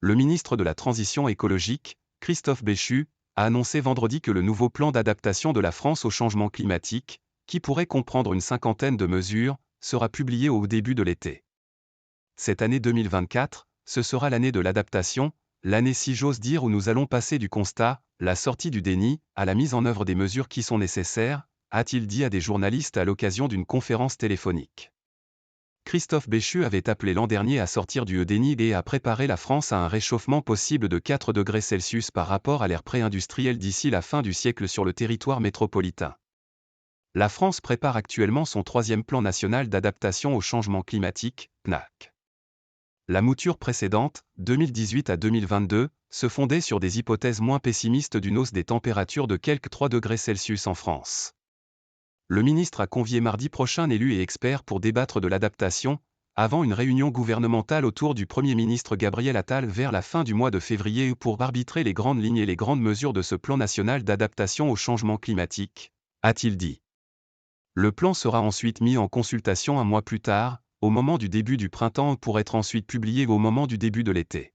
Le ministre de la Transition écologique, Christophe Béchu, a annoncé vendredi que le nouveau plan d'adaptation de la France au changement climatique, qui pourrait comprendre une cinquantaine de mesures, sera publié au début de l'été. Cette année 2024, ce sera l'année de l'adaptation, l'année si j'ose dire où nous allons passer du constat, la sortie du déni, à la mise en œuvre des mesures qui sont nécessaires, a-t-il dit à des journalistes à l'occasion d'une conférence téléphonique. Christophe Béchu avait appelé l'an dernier à sortir du déni et à préparer la France à un réchauffement possible de 4 degrés Celsius par rapport à l'ère pré-industrielle d'ici la fin du siècle sur le territoire métropolitain. La France prépare actuellement son 3e plan national d'adaptation au changement climatique, PNAC. La mouture précédente, 2018 à 2022, se fondait sur des hypothèses moins pessimistes d'une hausse des températures de quelques 3 degrés Celsius en France. Le ministre a convié mardi prochain élus et experts pour débattre de l'adaptation, avant une réunion gouvernementale autour du Premier ministre Gabriel Attal vers la fin du mois de février pour arbitrer les grandes lignes et les grandes mesures de ce plan national d'adaptation au changement climatique, a-t-il dit. Le plan sera ensuite mis en consultation un mois plus tard, au moment du début du printemps pour être ensuite publié au moment du début de l'été.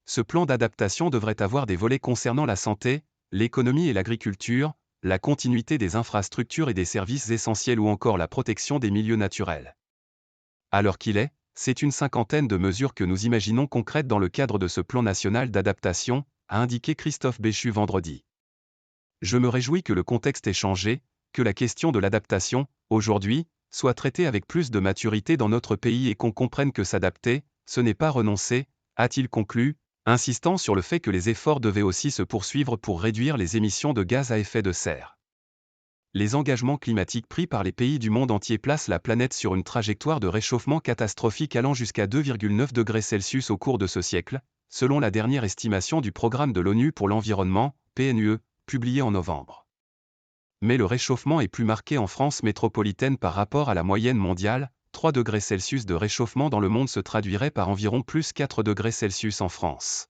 Ce plan d'adaptation devrait avoir des volets concernant la santé, l'économie et l'agriculture, la continuité des infrastructures et des services essentiels ou encore la protection des milieux naturels. À l'heure qu'il est, c'est une cinquantaine de mesures que nous imaginons concrètes dans le cadre de ce plan national d'adaptation, a indiqué Christophe Béchu vendredi. Je me réjouis que le contexte ait changé, que la question de l'adaptation, aujourd'hui, soit traitée avec plus de maturité dans notre pays et qu'on comprenne que s'adapter, ce n'est pas renoncer, a-t-il conclu, insistant sur le fait que les efforts devaient aussi se poursuivre pour réduire les émissions de gaz à effet de serre. Les engagements climatiques pris par les pays du monde entier placent la planète sur une trajectoire de réchauffement catastrophique allant jusqu'à 2,9 degrés Celsius au cours de ce siècle, selon la dernière estimation du Programme de l'ONU pour l'environnement, PNUE, publiée en novembre. Mais le réchauffement est plus marqué en France métropolitaine par rapport à la moyenne mondiale, 3 degrés Celsius de réchauffement dans le monde se traduirait par environ plus 4 degrés Celsius en France.